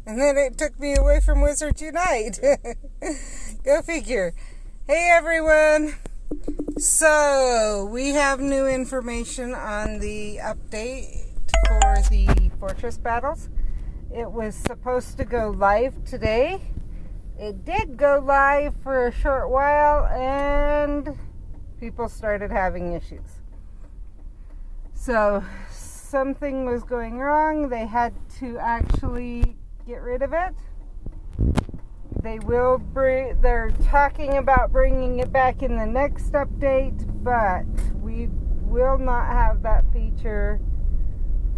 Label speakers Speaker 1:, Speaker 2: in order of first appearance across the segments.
Speaker 1: And then it took me away from Wizards Unite. Go figure. Hey everyone. So, we have new information on the update for the Fortress battles. It was supposed to go live today. It did go live for a short while and people started having issues. So, something was going wrong. They had to actually get rid of it. They're talking about bringing it back in the next update, but we will not have that feature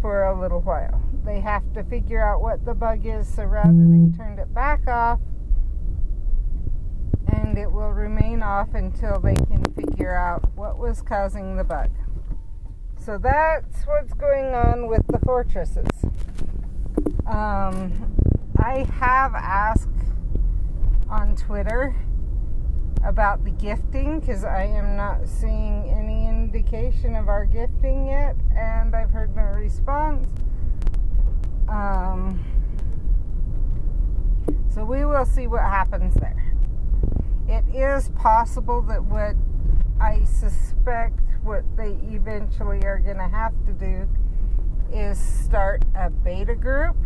Speaker 1: for a little while. They have to figure out what the bug is, so rather they turned it back off, and it will remain off until they can figure out what was causing the bug. So that's what's going on with the fortresses. I have asked on Twitter about the gifting because I am not seeing any indication of our gifting yet, and I've heard no response. So we will see what happens there. It is possible that what I suspect what they eventually are going to have to do is start a beta group.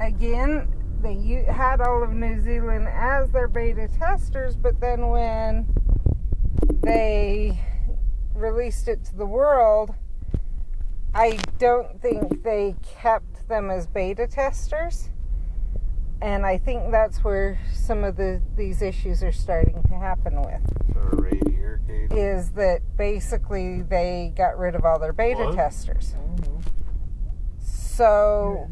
Speaker 1: Again, they had all of New Zealand as their beta testers, but then when they released it to the world, I don't think they kept them as beta testers. And I think that's where some of these issues are starting to happen with.
Speaker 2: So right here, Kate?
Speaker 1: Is that basically they got rid of all their beta testers. So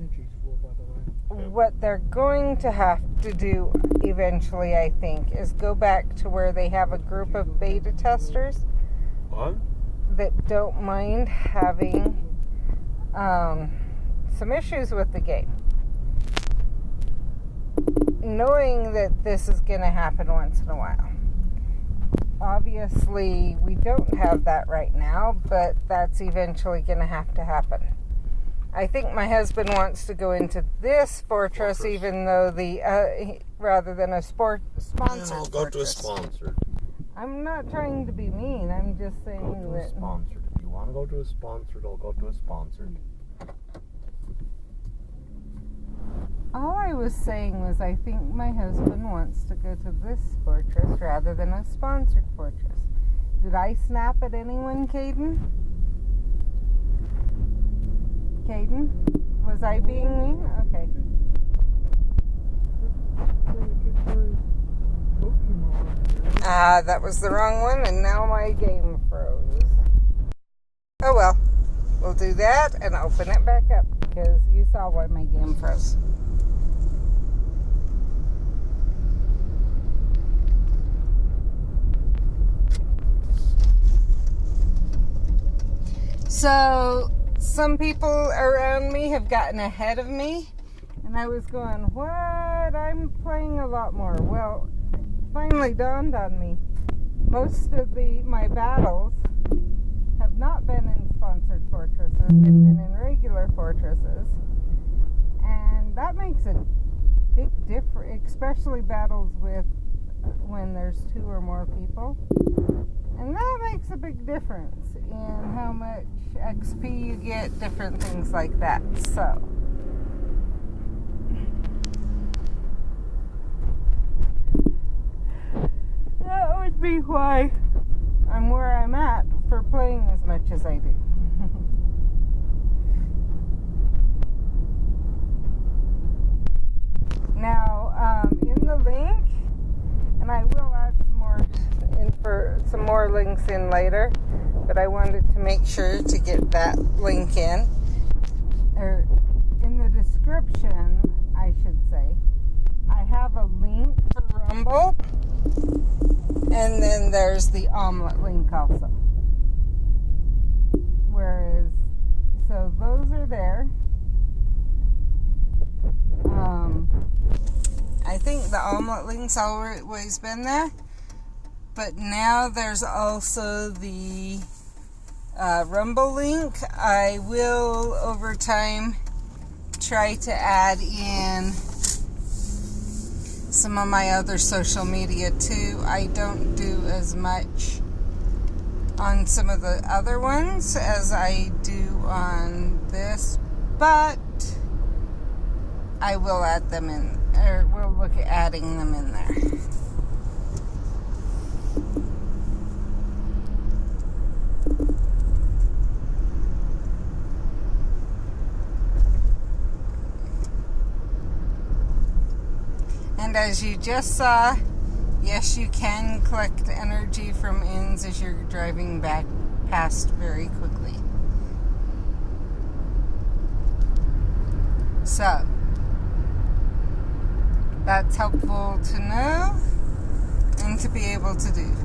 Speaker 1: what they're going to have to do eventually, I think, is go back to where they have a group of beta testers that don't mind having some issues with the game. Knowing that this is going to happen once in a while. Obviously, we don't have that right now, but that's eventually going to have to happen. I think my husband wants to go into this fortress, even though rather than a sponsored
Speaker 2: I'll go to a sponsored.
Speaker 1: I'm not trying to be mean. I'm just saying
Speaker 2: go to a sponsored. If you want to go to a sponsored, I'll go to a sponsored.
Speaker 1: All I was saying was I think my husband wants to go to this fortress rather than a sponsored fortress. Did I snap at anyone, Caden? Caden? Was I being mean? Okay. That was the wrong one, and now my game froze. Oh well. We'll do that and open it back up because you saw why my game froze. So, some people around me have gotten ahead of me, and I was going, what? I'm playing a lot more. Well, it finally dawned on me. Most of my battles have not been in sponsored fortresses. They've been in regular fortresses. And that makes a big difference, especially battles when there's 2 or more people. And that makes a big difference in how much XP you get, different things like that. So, that would be why I'm where I'm at for playing as much as I do. Now, in the link, and I will add some more links in later, but I wanted to make sure to get that link in, or in the description, I should say. I have a link for Rumble, and then there's the Omlet link also. So those are there. I think the Omlet link's always been there. But now there's also the Rumble link. I will, over time, try to add in some of my other social media too. I don't do as much on some of the other ones as I do on this, but I will add them in, or we'll look at adding them in there. And as you just saw, yes, you can collect energy from inns as you're driving back past very quickly. So, that's helpful to know and to be able to do.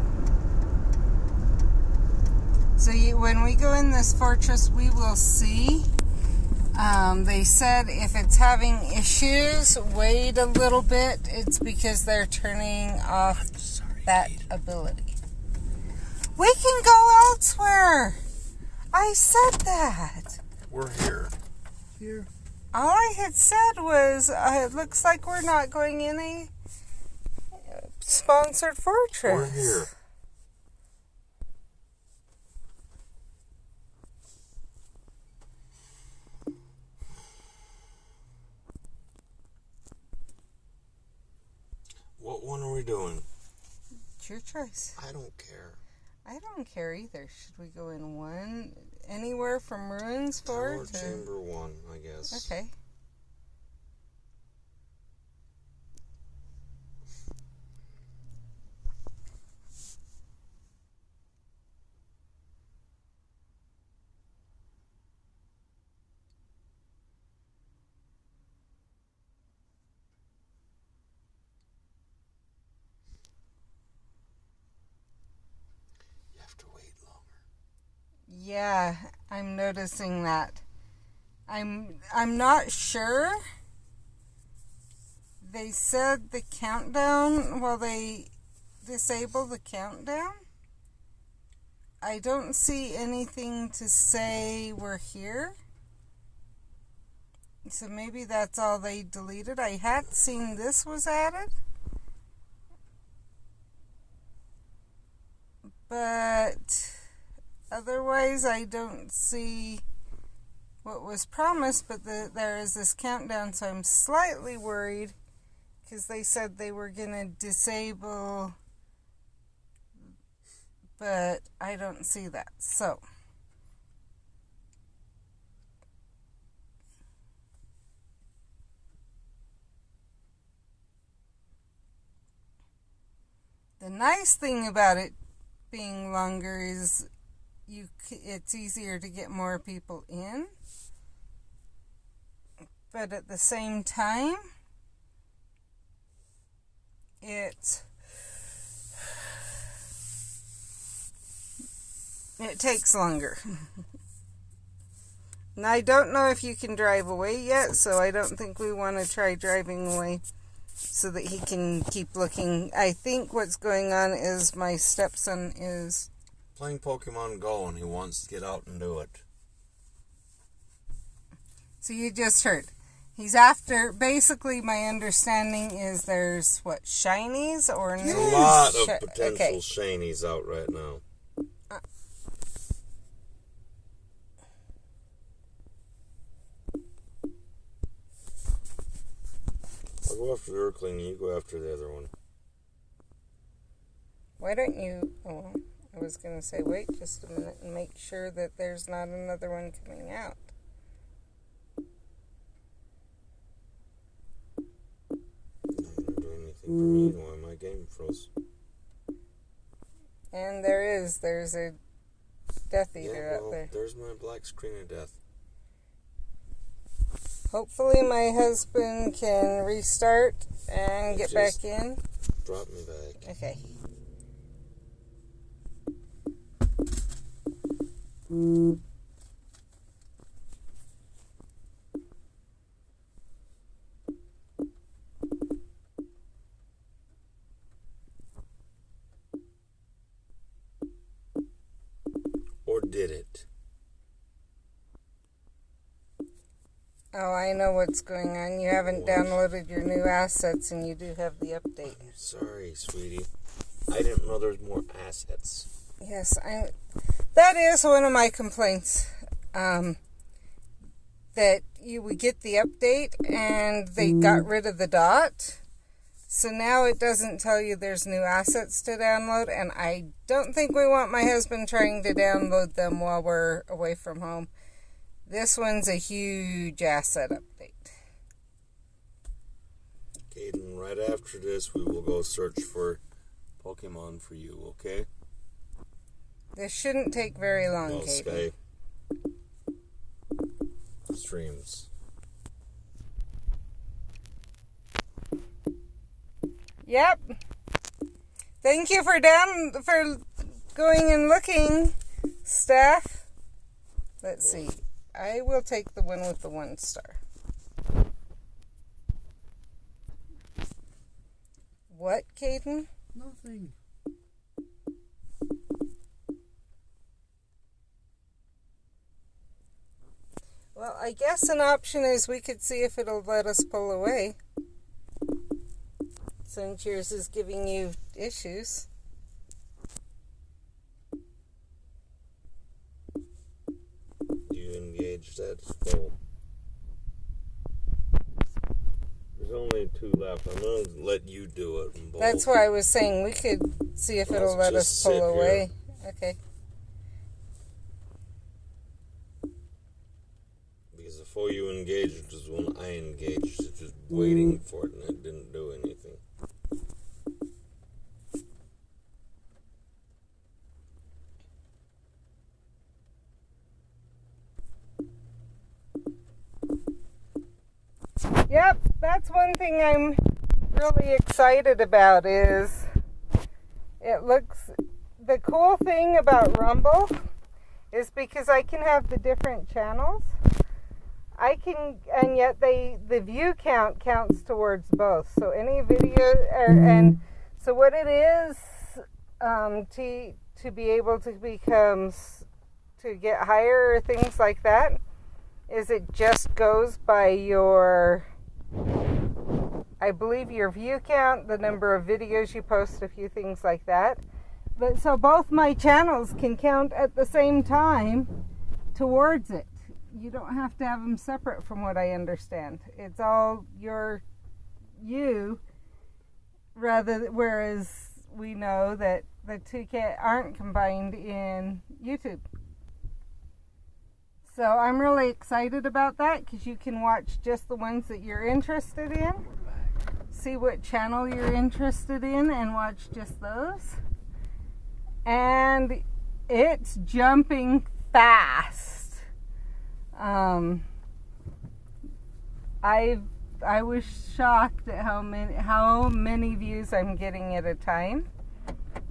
Speaker 1: So when we go in this fortress, we will see. They said if it's having issues, wait a little bit. It's because they're turning off that ability. We can go elsewhere. I said that.
Speaker 2: We're here. Here.
Speaker 1: All I had said was, it looks like we're not going in a sponsored fortress.
Speaker 2: We're here. What one are we doing?
Speaker 1: It's your choice.
Speaker 2: I don't care.
Speaker 1: I don't care either. Should we go in one, anywhere from Ruins 4
Speaker 2: Tower
Speaker 1: to...
Speaker 2: Chamber 1, I guess.
Speaker 1: Okay. Yeah, I'm noticing that. I'm not sure. They said the countdown, well, they disable the countdown. I don't see anything to say we're here. So maybe that's all they deleted. I had seen this was added. But otherwise, I don't see what was promised, but there is this countdown, so I'm slightly worried because they said they were going to disable, but I don't see that. So, the nice thing about it being longer is it's easier to get more people in, but at the same time, it takes longer. And I don't know if you can drive away yet, so I don't think we want to try driving away so that he can keep looking. I think what's going on is my stepson is
Speaker 2: playing Pokemon Go and he wants to get out and do it.
Speaker 1: So you just heard. He's after, basically my understanding is there's, what, shinies or new?
Speaker 2: There's a lot of potential shinies out right now. I'll go after the Urkling, you go after the other one.
Speaker 1: Why don't you, I was going to say wait just a minute and make sure that there's not another one coming out.
Speaker 2: Not doing anything for me, why my game froze.
Speaker 1: And there's a Death Eater out there.
Speaker 2: There's my black screen of death.
Speaker 1: Hopefully my husband can restart and get back in.
Speaker 2: Drop me back.
Speaker 1: Okay.
Speaker 2: Or did it?
Speaker 1: Oh, I know what's going on. You haven't downloaded your new assets, and you do have the update.
Speaker 2: I'm sorry, sweetie. I didn't know there's more assets.
Speaker 1: Yes, that is one of my complaints. That you would get the update, and they got rid of the dot. So now it doesn't tell you there's new assets to download, and I don't think we want my husband trying to download them while we're away from home. This one's a huge asset update.
Speaker 2: Caden, right after this, we will go search for Pokemon for you, okay?
Speaker 1: This shouldn't take very long,
Speaker 2: No,
Speaker 1: Caden.
Speaker 2: Sky. Streams.
Speaker 1: Yep. Thank you for going and looking, Steph. Let's see. I will take the one with the 1 star. What, Caden?
Speaker 2: Nothing.
Speaker 1: Well, I guess an option is we could see if it'll let us pull away. Since yours is giving you issues.
Speaker 2: You engaged that full. There's only 2 left. I'm going to let you do it.
Speaker 1: That's why I was saying we could see if it'll let us pull away. Okay.
Speaker 2: Because before you engaged was when I engaged. It's just waiting for it and it didn't do anything.
Speaker 1: Yep, that's one thing I'm really excited about is the cool thing about Rumble is because I can have the different channels. And yet the view count counts towards both. So any video, and so what it is, to be able to to get higher or things like that, is it just goes by I believe your view count, the number of videos you post, a few things like that. But so both my channels can count at the same time towards it. You don't have to have them separate from what I understand. It's all whereas we know that the 2 aren't combined in YouTube. So I'm really excited about that because you can watch just the ones that you're interested in. See what channel you're interested in and watch just those. And it's jumping fast. I was shocked at how many views I'm getting at a time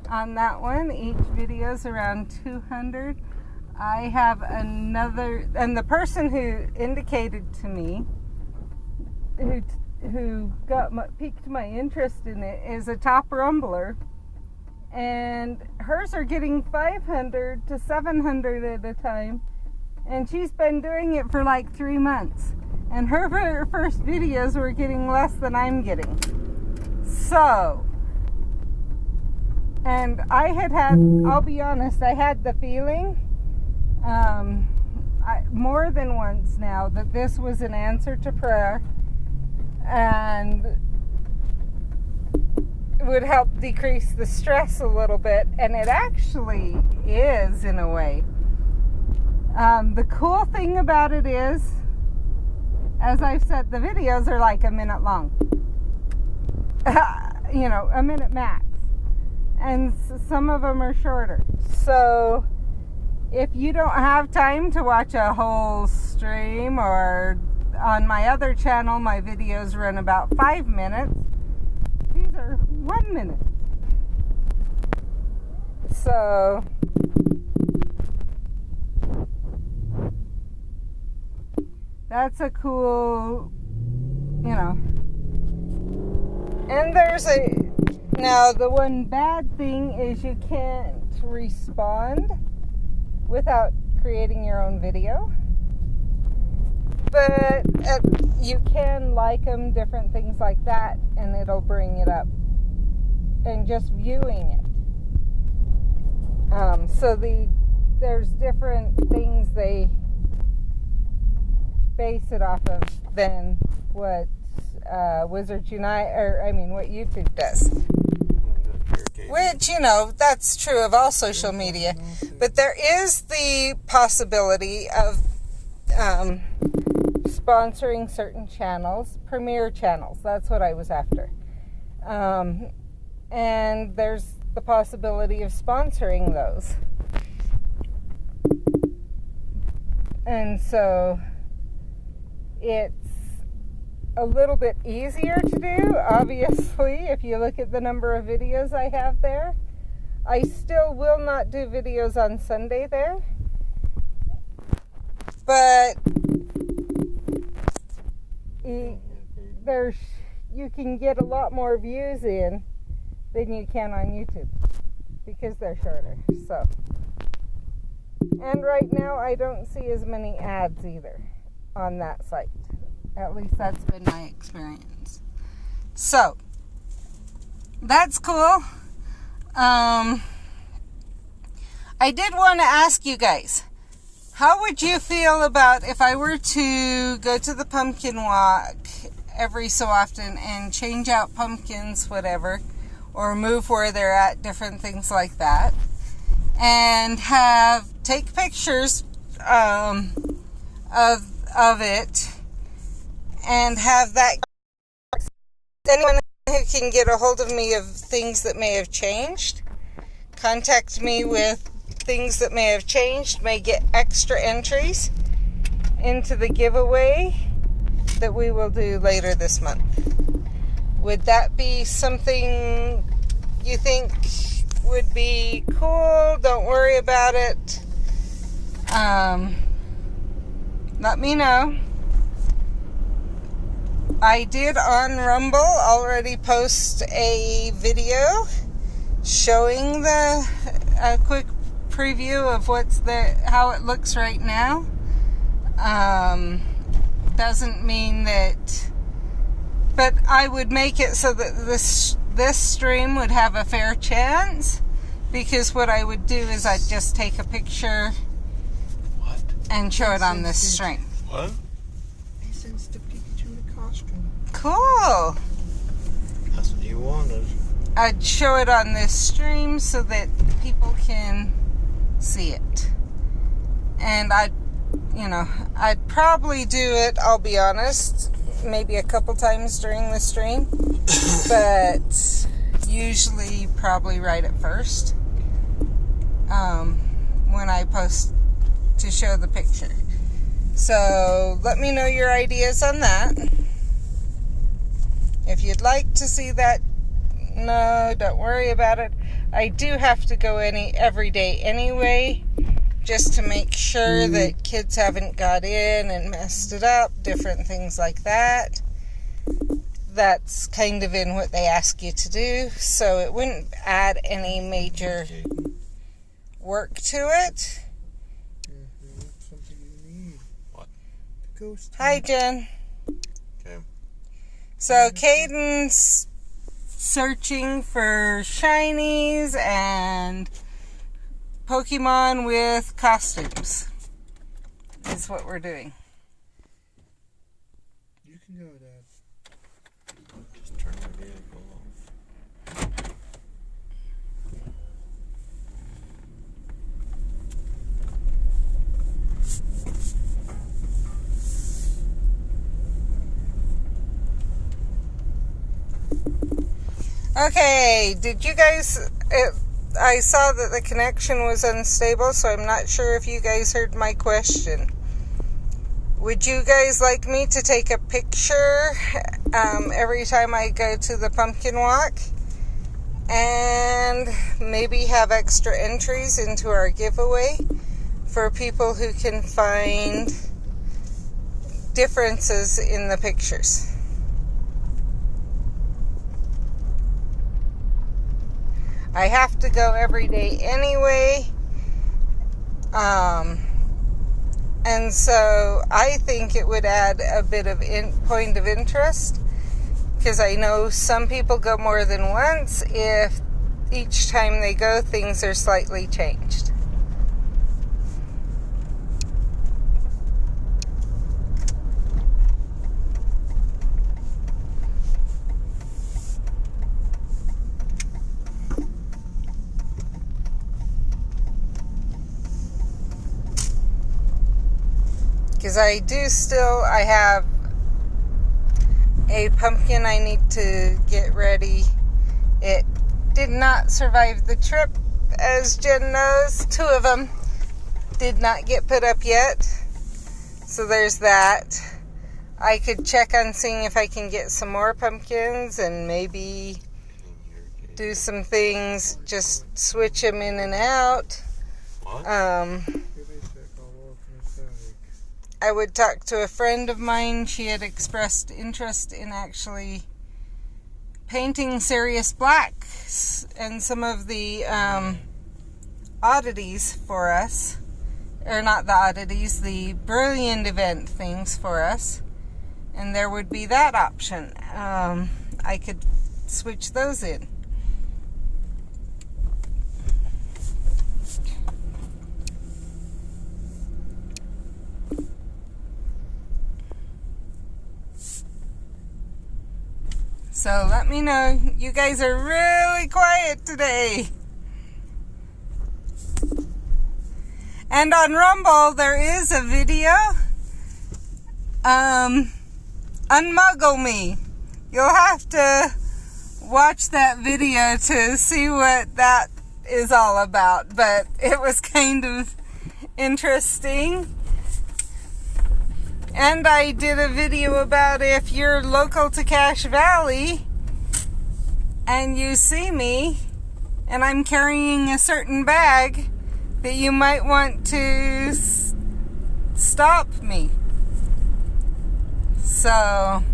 Speaker 1: on that one. Each video is around 200. I have another, and the person who indicated to me, who piqued my interest in it, is a top Rumbler, and hers are getting 500 to 700 at a time, and she's been doing it for like 3 months, and her first videos were getting less than I'm getting. So, and I'll be honest, I had the feeling more than once now that this was an answer to prayer and would help decrease the stress a little bit, and it actually is in a way. The cool thing about it is, as I've said, the videos are like a minute long. A minute max, and some of them are shorter. So if you don't have time to watch a whole stream, or on my other channel, my videos run about 5 minutes. These are 1 minute. So that's a cool, And now the one bad thing is you can't respond without creating your own video. But you can like them, different things like that, and it'll bring it up. And just viewing it. So there's different things they base it off of than what Wizards Unite, what YouTube does. Which, that's true of all social media. But there is the possibility of sponsoring certain channels, premier channels. That's what I was after. And there's the possibility of sponsoring those. And so it's a little bit easier to do, obviously, if you look at the number of videos I have there. I still will not do videos on Sunday there. But you can get a lot more views in than you can on YouTube because they're shorter. So, and right now I don't see as many ads either on that site. At least that's been my experience. So that's cool. I did want to ask you guys, how would you feel about if I were to go to the pumpkin walk every so often and change out pumpkins, whatever, or move where they're at, different things like that, and take pictures of it, and have that anyone who can get a hold of me of things that may have changed, contact me with things that may have changed, may get extra entries into the giveaway that we will do later this month. Would that be something you think would be cool? Don't worry about it. Let me know. I did on Rumble already post a video showing a quick preview of how it looks right now. Doesn't mean that, but I would make it so that this stream would have a fair chance, because what I would do is I'd just take a picture and show it on this stream.
Speaker 2: What?
Speaker 3: He sends the Pikachu in a costume.
Speaker 1: Cool.
Speaker 2: That's what you wanted.
Speaker 1: I'd show it on this stream so that people can see it. And I'd probably do it, I'll be honest, maybe a couple times during the stream, but usually probably right at first, when I post to show the picture. So let me know your ideas on that. If you'd like to see that, no, don't worry about it. I do have to go every day anyway, just to make sure that kids haven't got in and messed it up, different things like that. That's kind of in what they ask you to do, so it wouldn't add any major work to it.
Speaker 3: Something you need.
Speaker 2: What?
Speaker 3: Ghost.
Speaker 1: Hi, Jen.
Speaker 2: Okay.
Speaker 1: So Caden's searching for shinies and Pokemon with costumes is what we're doing.
Speaker 3: You can go, Dad.
Speaker 2: Just turn the vehicle off.
Speaker 1: Okay, did you guys... I saw that the connection was unstable, so I'm not sure if you guys heard my question. Would you guys like me to take a picture every time I go to the pumpkin walk? And maybe have extra entries into our giveaway for people who can find differences in the pictures. I have to go every day anyway, And so I think it would add a bit of point of interest, because I know some people go more than once if each time they go things are slightly changed. Because I have a pumpkin I need to get ready. It did not survive the trip, as Jen knows. 2 of them did not get put up yet. So there's that. I could check on seeing if I can get some more pumpkins and maybe do some things, just switch them in and out. I would talk to a friend of mine. She had expressed interest in actually painting Sirius black and some of the oddities for us. Or not the oddities, the Brilliant event things for us. And there would be that option. I could switch those in. So let me know. You guys are really quiet today. And on Rumble, there is a video. Unmuggle me. You'll have to watch that video to see what that is all about. But it was kind of interesting. And I did a video about if you're local to Cache Valley and you see me and I'm carrying a certain bag, that you might want to stop me. So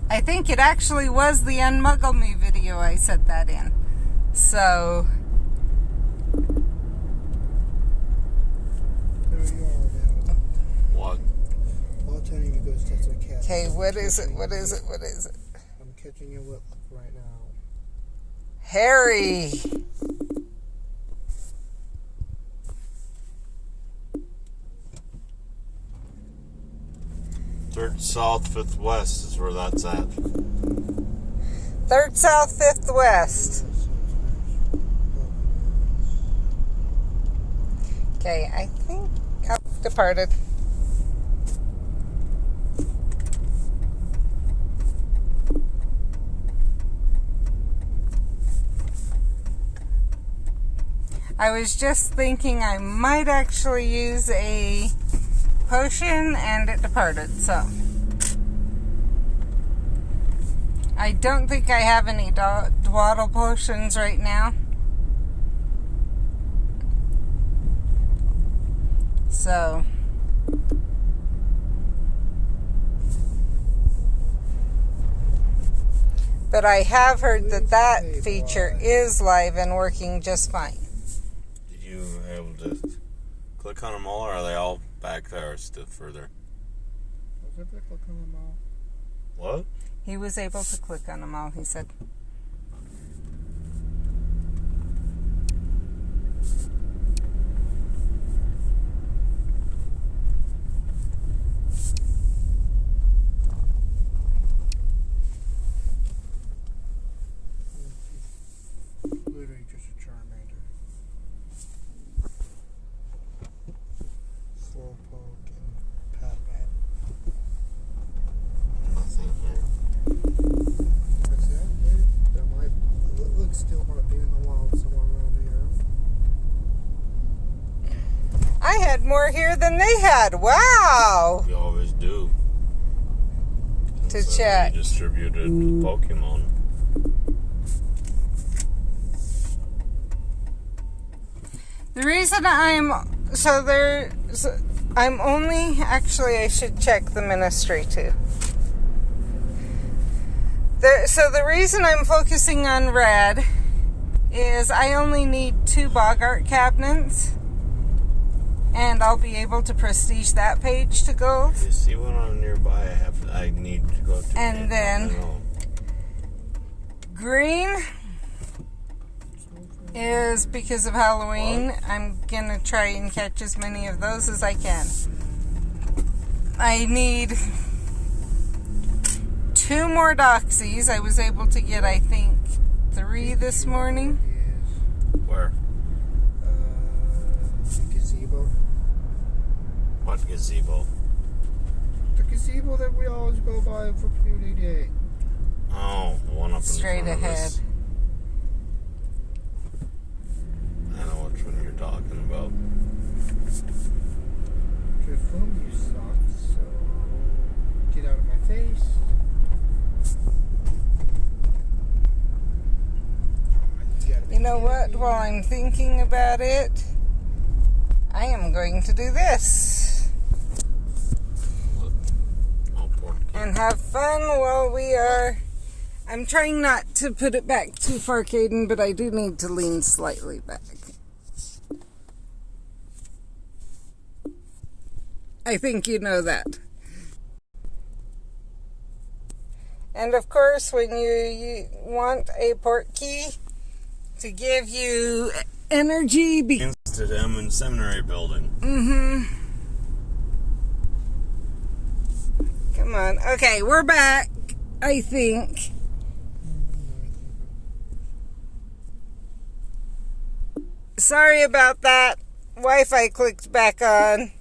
Speaker 1: I think it actually was the Unmuggle Me video I said that in. So okay, what is it?
Speaker 3: I'm catching your lip right now.
Speaker 1: Harry!
Speaker 2: Third south, 5th west is where that's at.
Speaker 1: 3rd south, 5th west. Okay, I think I've departed. I was just thinking I might actually use a potion, and it departed, so. I don't think I have any dwaddle potions right now. So. But I have heard that feature is live and working just fine.
Speaker 2: You able to click on them all, or are they all back there or still further?
Speaker 3: Was it to click on them all?
Speaker 2: What?
Speaker 1: He was able to click on them all, he said.
Speaker 3: Literally just a Charmander. Slowpoke and Patman.
Speaker 2: Nothing here.
Speaker 3: That's it? There might... It looks still might be in the wild somewhere around here.
Speaker 1: I had more here than they had. Wow!
Speaker 2: You always do.
Speaker 1: To check.
Speaker 2: Distributed Pokemon.
Speaker 1: The reason I'm only, actually I should check the ministry too. So the reason I'm focusing on red is I only need 2 Boggart cabinets, And I'll be able to prestige that page to gold.
Speaker 2: You see one on nearby I need to go to.
Speaker 1: And then green is because of Halloween. I'm gonna try and catch as many of those as I can. I need 2 more doxies. I was able to get, I think, 3 this morning.
Speaker 2: Where?
Speaker 3: The gazebo.
Speaker 2: What gazebo?
Speaker 3: The gazebo that we always go by for Beauty Day.
Speaker 2: Oh, the one up in
Speaker 1: Straight
Speaker 2: front of
Speaker 1: ahead.
Speaker 2: us. I know which one you're talking about.
Speaker 3: Okay, phone you suck, so get out of my face.
Speaker 1: You know what? While I'm thinking about it, I am going to do this.
Speaker 2: Oh, poor kid.
Speaker 1: And have fun while we are... I'm trying not to put it back too far, Caden, but I do need to lean slightly back. I think you know that. And of course, when you want a port key to give you energy...
Speaker 2: Amsterdam and Seminary Building.
Speaker 1: Mm-hmm. Come on. Okay, we're back, I think. Sorry about that. Wi-Fi clicked back on.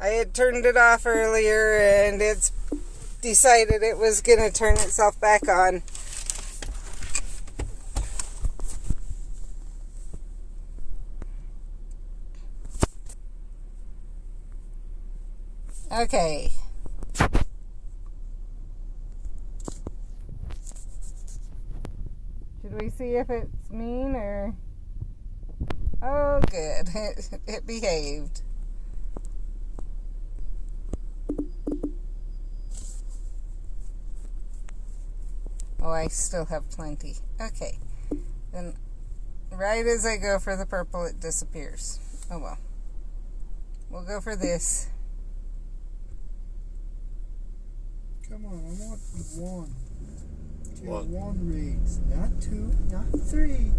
Speaker 1: I had turned it off earlier and it's decided it was going to turn itself back on. Okay. Should we see if it's mean or... Oh, good. It behaved. Oh, I still have plenty. Okay. Then, right as I go for the purple, it disappears. Oh, well. We'll go for this.
Speaker 3: Come on, I want 1. Get
Speaker 2: What?
Speaker 3: 1 raids, not 2, not 3.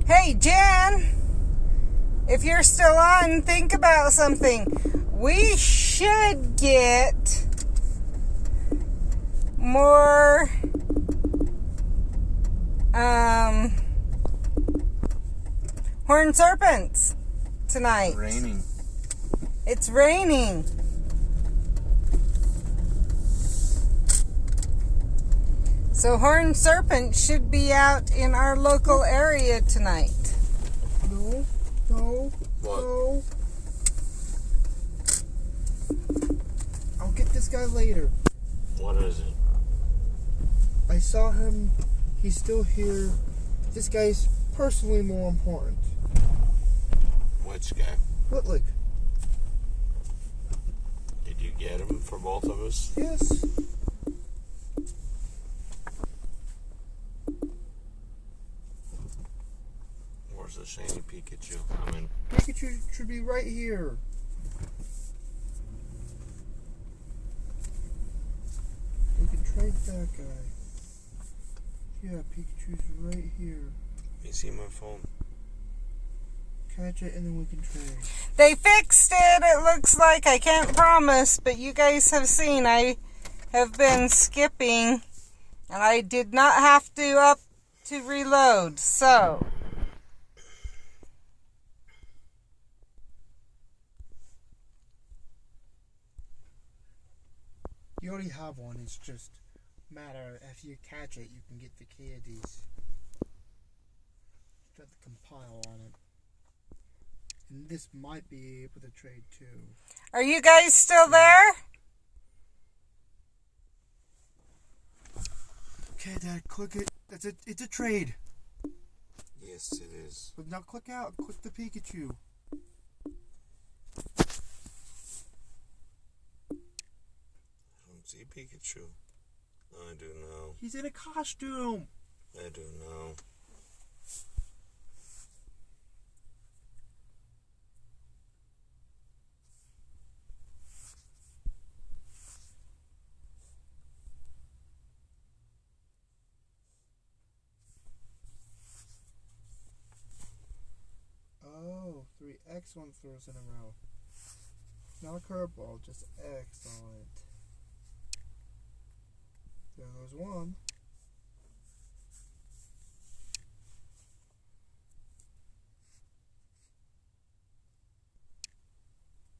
Speaker 1: Hey, Jen! If you're still on, think about something. We should get more horned serpents tonight.
Speaker 2: Raining.
Speaker 1: It's raining. So horned serpents should be out in our local area tonight.
Speaker 3: No.
Speaker 2: What?
Speaker 3: No. I'll get this guy later.
Speaker 2: What is it?
Speaker 3: I saw him. He's still here. This guy's personally more important.
Speaker 2: Which guy?
Speaker 3: Look.
Speaker 2: Did you get him for both of us?
Speaker 3: Yes.
Speaker 2: Where's the shiny Pikachu? I mean,
Speaker 3: Pikachu should be right here. We can trade that guy. Yeah, Pikachu's right here.
Speaker 2: you see my phone?
Speaker 3: Catch it and then we can trade.
Speaker 1: They fixed it, it looks like. I can't promise, but you guys have seen I have been skipping and I did not have to reload. So
Speaker 3: You already have one. It's just a matter if you catch it, you can get the candies. You have to compile on it. And this might be able to trade too.
Speaker 1: are you guys still there?
Speaker 3: Okay, Dad, click it. That's it. It's a trade.
Speaker 2: Yes, it is.
Speaker 3: But now click out. Click the Pikachu.
Speaker 2: I don't see Pikachu? I do know.
Speaker 3: He's in a costume.
Speaker 2: I do know.
Speaker 3: Oh, 3 excellent throws in a row. Not a curveball, just excellent. There goes one.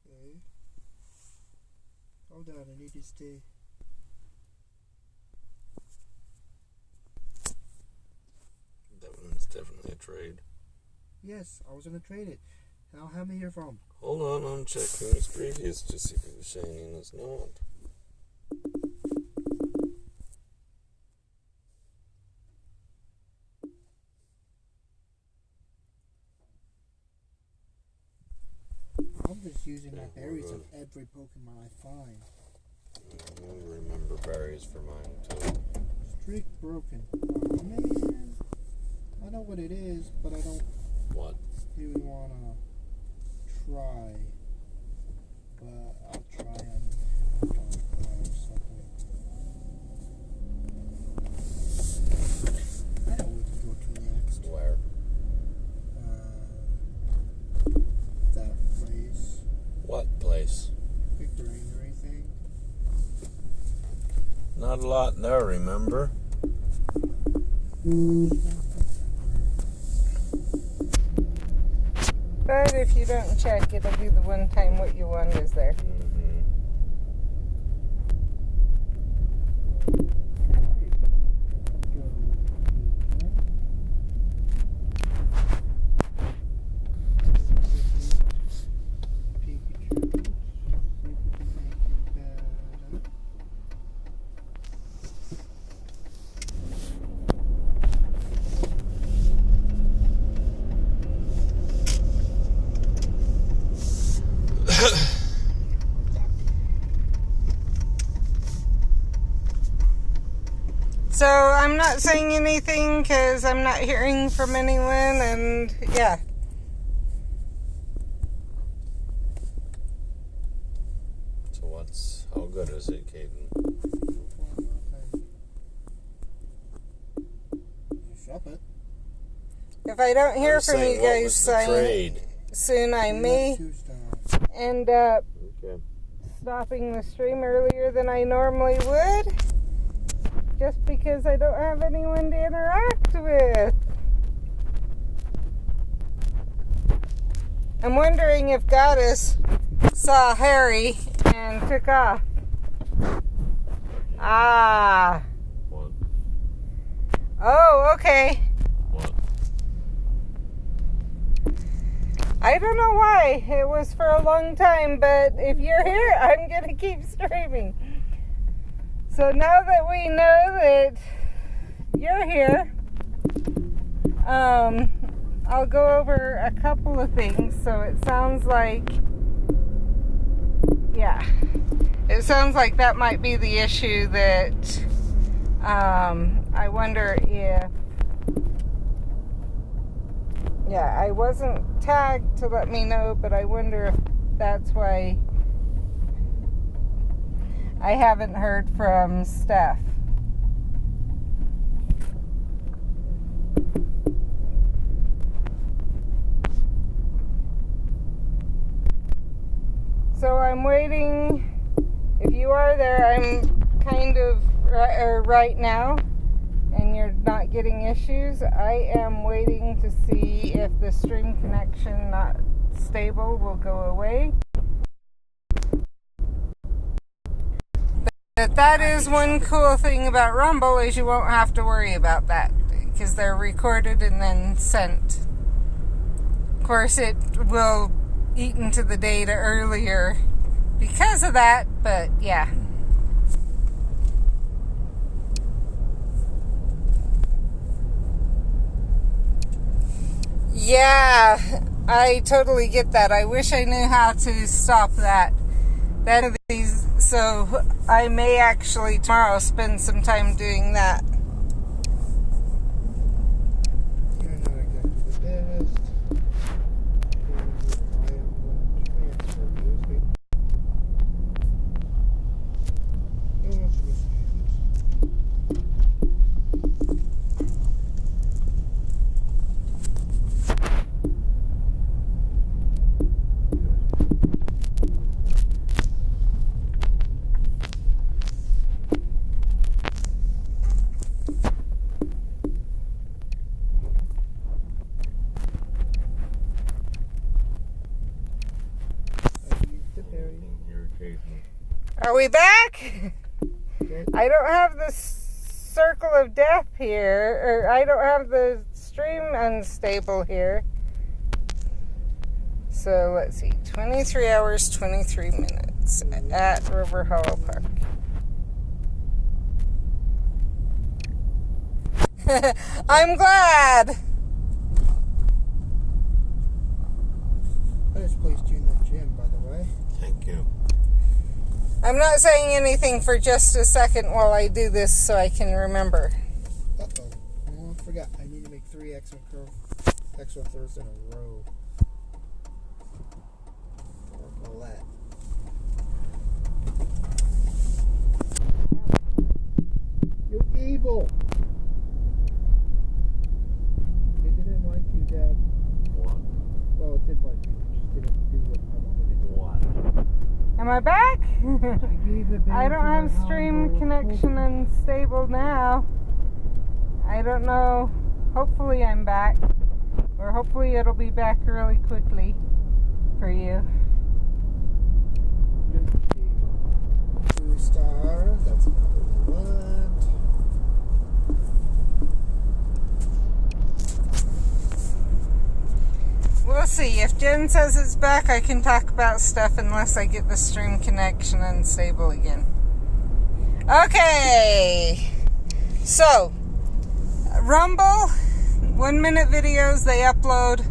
Speaker 3: Okay. Hold on, I need to stay.
Speaker 2: That one's definitely a trade.
Speaker 3: Yes, I was gonna trade it. Now how many here from?
Speaker 2: Hold on, I'm checking his previous to see if he was shiny and it's not.
Speaker 3: I'm just using my berries on every Pokemon I find.
Speaker 2: I remember berries for mine too.
Speaker 3: Streak broken. Oh man. I know what it is, but I don't
Speaker 2: What?
Speaker 3: really wanna try. But I'll try on or something. I know what to go to next.
Speaker 2: Where?
Speaker 3: That place.
Speaker 2: What place?
Speaker 3: Big granary thing.
Speaker 2: Not a lot there, remember?
Speaker 1: But if you don't check, it'll be the one time what you want is there. So I'm not saying anything because I'm not hearing from anyone, and yeah.
Speaker 2: So how good is it, Caden?
Speaker 3: Shop it.
Speaker 1: If I don't hear from you
Speaker 2: what
Speaker 1: guys
Speaker 2: was the trade?
Speaker 1: soon, I may end up stopping the stream earlier than I normally would. Just because I don't have anyone to interact with. I'm wondering if Goddess saw Harry and took off. Ah.
Speaker 2: What?
Speaker 1: Oh, okay.
Speaker 2: What?
Speaker 1: I don't know why. It was for a long time, but if you're here, I'm going to keep streaming. So now that we know that you're here, I'll go over a couple of things. So it sounds like, yeah, it sounds like that might be the issue that I wonder if, yeah, I wasn't tagged to let me know, but I wonder if that's why I haven't heard from Steph. So I'm waiting. If you are there, I'm kind of right now, and you're not getting issues. I am waiting to see if the stream connection not stable will go away. But that is one cool thing about Rumble is you won't have to worry about that because they're recorded and then sent. Of course, it will eat into the data earlier because of that, but yeah. Yeah, I totally get that. I wish I knew how to stop that. Then these So I may actually tomorrow spend some time doing that.
Speaker 3: You're not exactly the best. I am going to transfer this. Oh, that's a mistake.
Speaker 1: Are we back?
Speaker 3: Okay.
Speaker 1: I don't have the circle of death here, or I don't have the stream unstable here. So let's see, 23 hours, 23 minutes at River Hollow Park. I'm glad.
Speaker 3: I just placed you in the gym, by the way.
Speaker 2: Thank you.
Speaker 1: I'm not saying anything for just a second while I do this so I can remember.
Speaker 3: Uh-oh. Oh, I forgot. I need to make 3 extra throws in a row. Work all that. You evil! It didn't like you, Dad.
Speaker 2: What?
Speaker 3: Well, it did like you. It just didn't do what I wanted it to.
Speaker 2: What?
Speaker 1: Am I back?
Speaker 3: I
Speaker 1: I don't have stream connection unstable now. I don't know. Hopefully I'm back. Or hopefully it'll be back really quickly for you.
Speaker 3: 2 stars. That's not what we want.
Speaker 1: We'll see. If Jen says it's back, I can talk about stuff unless I get the stream connection unstable again. Okay. So, Rumble, 1-minute videos, they upload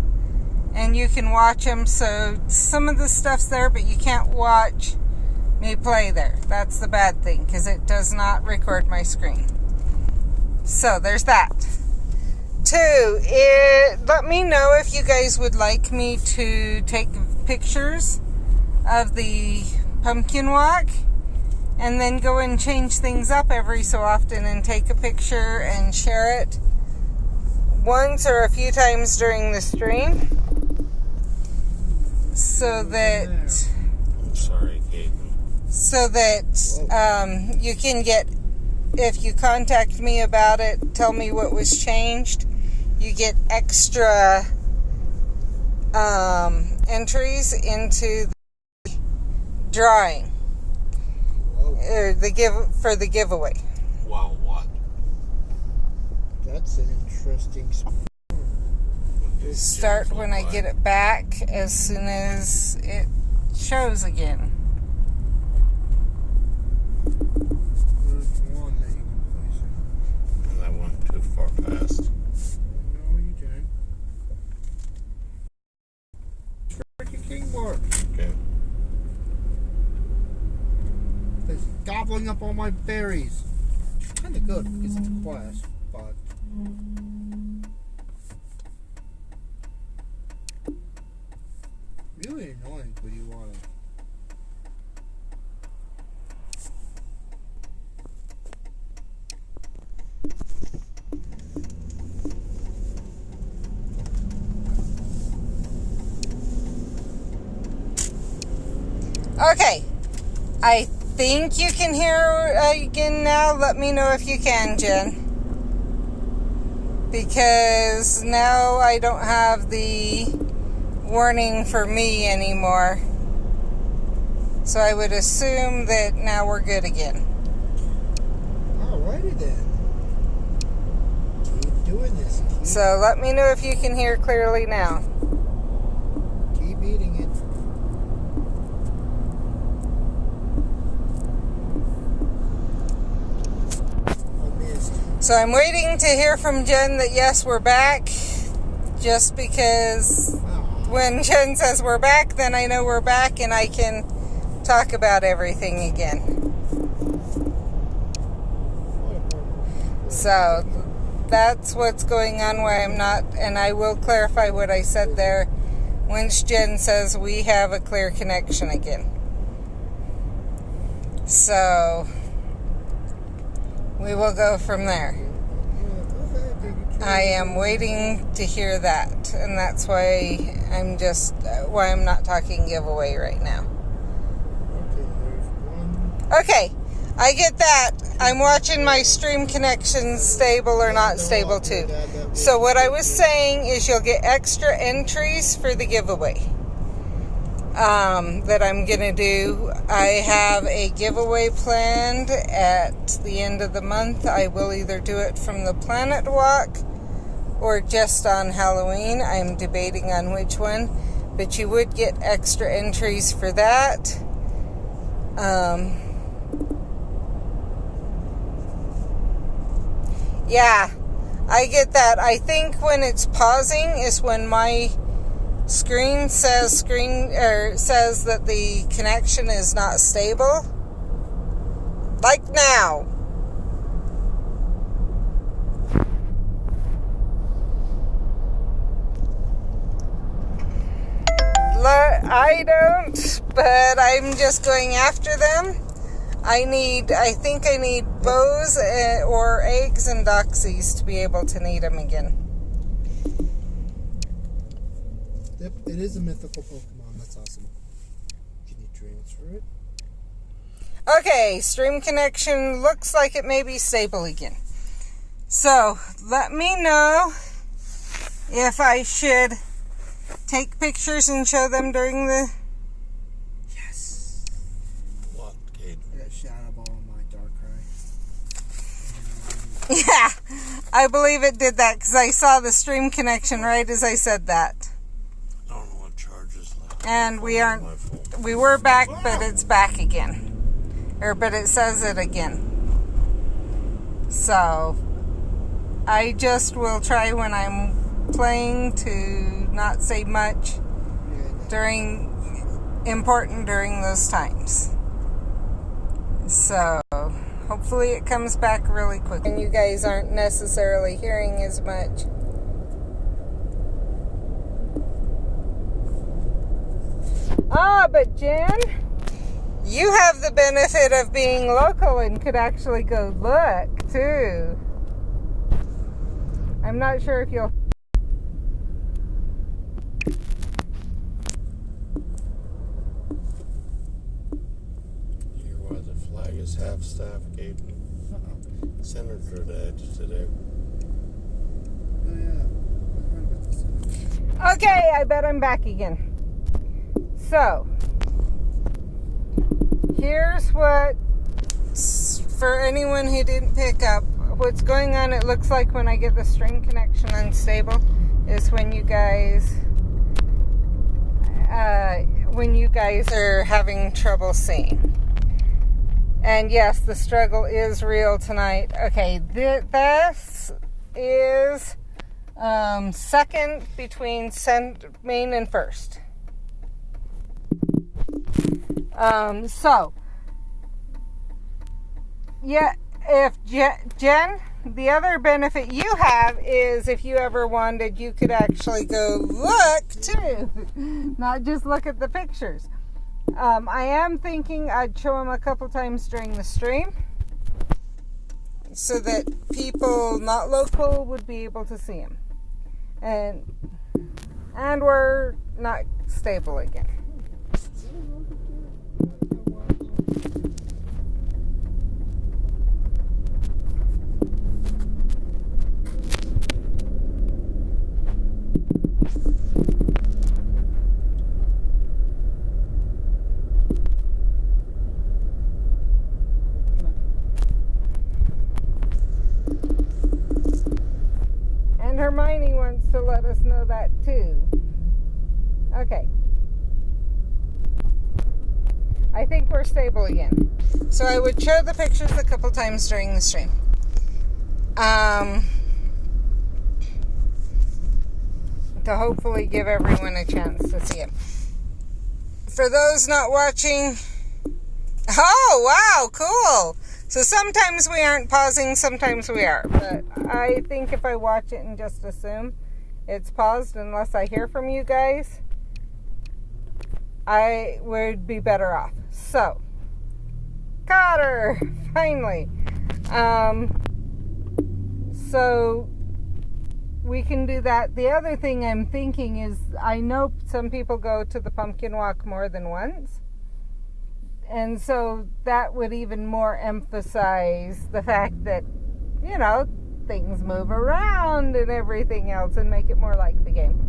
Speaker 1: and you can watch them. So, some of the stuff's there, but you can't watch me play there. That's the bad thing, because it does not record my screen. So, there's that. 2, let me know if you guys would like me to take pictures of the pumpkin walk and then go and change things up every so often and take a picture and share it once or a few times during the stream so that
Speaker 2: I'm sorry, Kate.
Speaker 1: You can get, if you contact me about it, tell me what was changed, you get extra entries into the drawing for the giveaway.
Speaker 2: Wow, what?
Speaker 3: That's an interesting
Speaker 1: Start when I get it back as soon as it shows again.
Speaker 3: There's one that you can place in.
Speaker 2: And that went too far past.
Speaker 3: No, you didn't. Freaking keyboard.
Speaker 2: Okay.
Speaker 3: It's gobbling up all my berries. Which is kind of good because it's a quest, but really annoying when you want to.
Speaker 1: Okay, I think you can hear again now. Let me know if you can, Jen. Because now I don't have the warning for me anymore. So I would assume that now we're good again.
Speaker 3: Alrighty then. Keep doing this.
Speaker 1: So let me know if you can hear clearly now.
Speaker 3: Keep eating it.
Speaker 1: So I'm waiting to hear from Jen that yes, we're back. Just because when Jen says we're back, then I know we're back and I can talk about everything again. So that's what's going on, why I'm not, and I will clarify what I said there once Jen says we have a clear connection again. So we will go from there. I am waiting to hear that, and that's why I'm not talking giveaway right now. Okay, I get that. I'm watching my stream connection stable or not stable too. So what I was saying is you'll get extra entries for the giveaway that I'm going to do. I have a giveaway planned at the end of the month. I will either do it from the Planet Walk or just on Halloween. I'm debating on which one, but you would get extra entries for that. Yeah, I get that. I think when it's pausing is when my screen says that the connection is not stable. Like now. I don't, but I'm just going after them. I think I need bows or eggs and doxies to be able to need them again.
Speaker 3: Yep, it is a mythical Pokemon. That's awesome. Can you transfer it?
Speaker 1: Okay, stream connection looks like it may be stable again. So, let me know if I should take pictures and show them during the...
Speaker 3: Yes.
Speaker 2: What, Kate?
Speaker 3: I got Shadow Ball on my Darkrai.
Speaker 1: Yeah, I believe it did that because I saw the stream connection right as I said that.
Speaker 2: I don't know what charges left.
Speaker 1: And we were back, but it's back again. But it says it again. So, I just will try when I'm playing to not say much during those times. So, hopefully it comes back really quick and you guys aren't necessarily hearing as much. But Jen, you have the benefit of being local and could actually go look too. I'm not sure if you'll...
Speaker 2: Hear why the flag is half staff, Kate? Senator died today.
Speaker 3: Oh yeah, I heard about this.
Speaker 1: Okay, I bet I'm back again. So, here's what, for anyone who didn't pick up, what's going on, it looks like when I get the stream connection unstable, is when you guys are having trouble seeing. And yes, the struggle is real tonight. Okay, this is second between main and first. So, yeah, if Jen, the other benefit you have is if you ever wanted, you could actually go look too, not just look at the pictures. I am thinking I'd show them a couple times during the stream so that people not local would be able to see them. And we're not stable again. Hermione wants to let us know that too. Okay. I think we're stable again. So I would show the pictures a couple times during the stream. To hopefully give everyone a chance to see it. For those not watching Oh, wow, cool. So sometimes we aren't pausing, sometimes we are. But I think if I watch it and just assume it's paused, unless I hear from you guys, I would be better off. So, caught her, finally. So, we can do that. The other thing I'm thinking is, I know some people go to the pumpkin walk more than once. And so that would even more emphasize the fact that, you know, things move around and everything else and make it more like the game.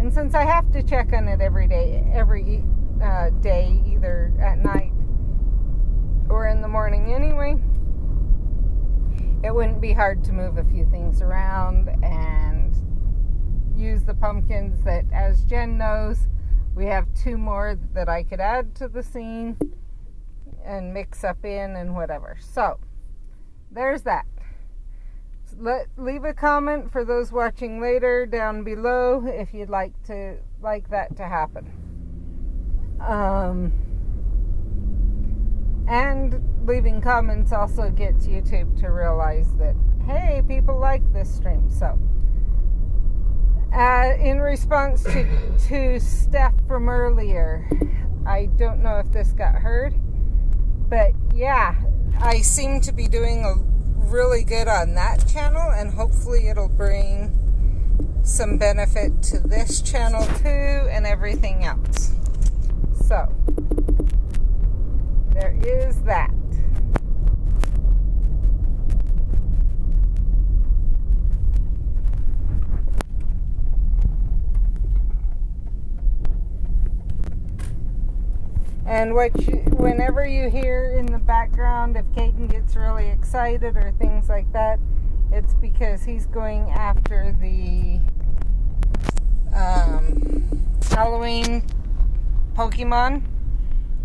Speaker 1: And since I have to check on it every day, either at night or in the morning anyway, it wouldn't be hard to move a few things around and use the pumpkins that, as Jen knows, we have 2 more that I could add to the scene and mix up in and whatever. So, there's that. Leave a comment for those watching later down below if you'd like that to happen. And leaving comments also gets YouTube to realize that, hey, people like this stream. So, in response to Steph from earlier, I don't know if this got heard, but yeah, I seem to be doing really good on that channel, and hopefully it'll bring some benefit to this channel too and everything else. So, there is that. And whenever you hear in the background, if Caden gets really excited or things like that, it's because he's going after the Halloween Pokemon.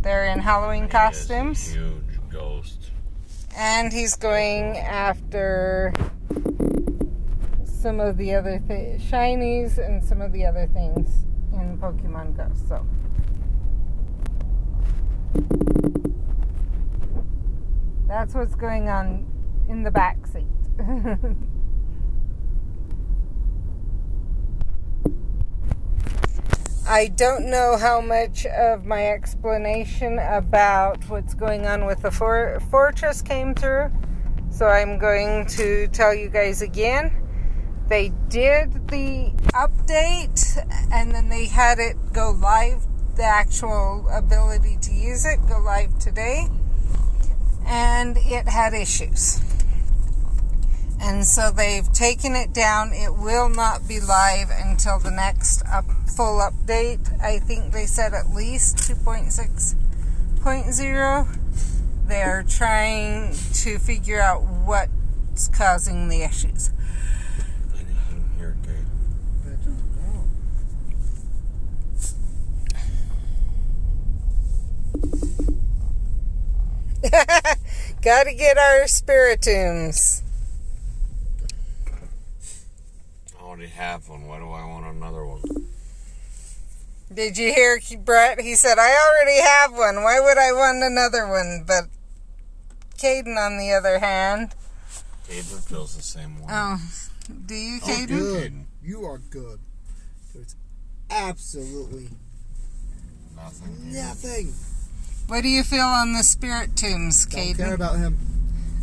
Speaker 1: They're in Halloween costumes.
Speaker 2: Huge ghost.
Speaker 1: And he's going after some of the other shinies and some of the other things in Pokemon Go. So, that's what's going on in the back seat. I don't know how much of my explanation about what's going on with the fortress came through, so I'm going to tell you guys again. They did the update, and then they had it go live, the actual ability to use it, go live today, and it had issues. And so they've taken it down. It will not be live until the next full update. I think they said at least 2.6.0. They're trying to figure out what's causing the issues.
Speaker 2: Anything here, Kate?
Speaker 3: I don't know.
Speaker 1: Gotta get our spiritoons.
Speaker 2: I already have one. Why do I want another one?
Speaker 1: Did you hear Brett? He said, I already have one. Why would I want another one? But Caden, on the other hand...
Speaker 2: Caden feels the same way.
Speaker 1: Oh, do you, Caden?
Speaker 3: Good. You are good. There's absolutely nothing.
Speaker 1: What do you feel on the spirit tombs, Caden?
Speaker 3: Don't care about him.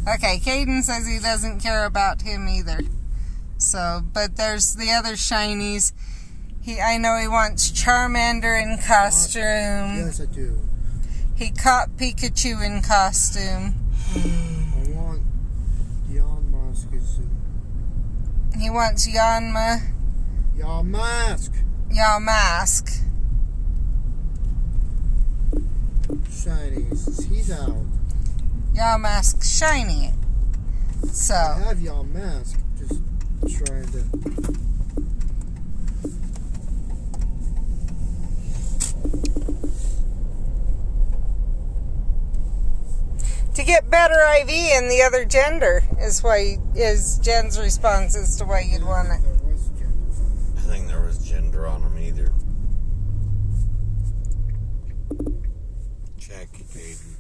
Speaker 1: Okay, Caden says he doesn't care about him either. So, but there's the other shinies. I know he wants Charmander in costume.
Speaker 3: Yes, I do.
Speaker 1: He caught Pikachu in costume.
Speaker 3: I want Yamask.
Speaker 1: He wants Yamask.
Speaker 3: Shinies. He's out.
Speaker 1: Yamask shiny. So.
Speaker 3: I have Yamask. Just trying to...
Speaker 1: To get better IV in the other gender is Jen's response as to why you'd want it.
Speaker 2: I think there was gender on them either. Check, Caden.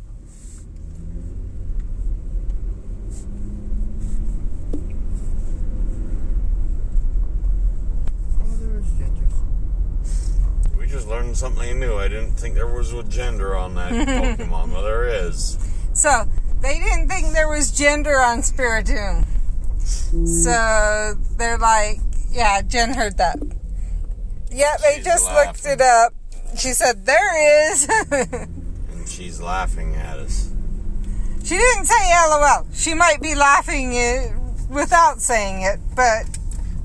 Speaker 2: learn something new. I didn't think there was a gender on that Pokemon. Well, there is.
Speaker 1: So, they didn't think there was gender on Spiritomb. So, they're like, yeah, Jen heard that. Yeah, they
Speaker 2: She's
Speaker 1: just
Speaker 2: laughing.
Speaker 1: looked it up. She said, there is.
Speaker 2: And she's laughing at us.
Speaker 1: She didn't say LOL. She might be laughing it without saying it, but...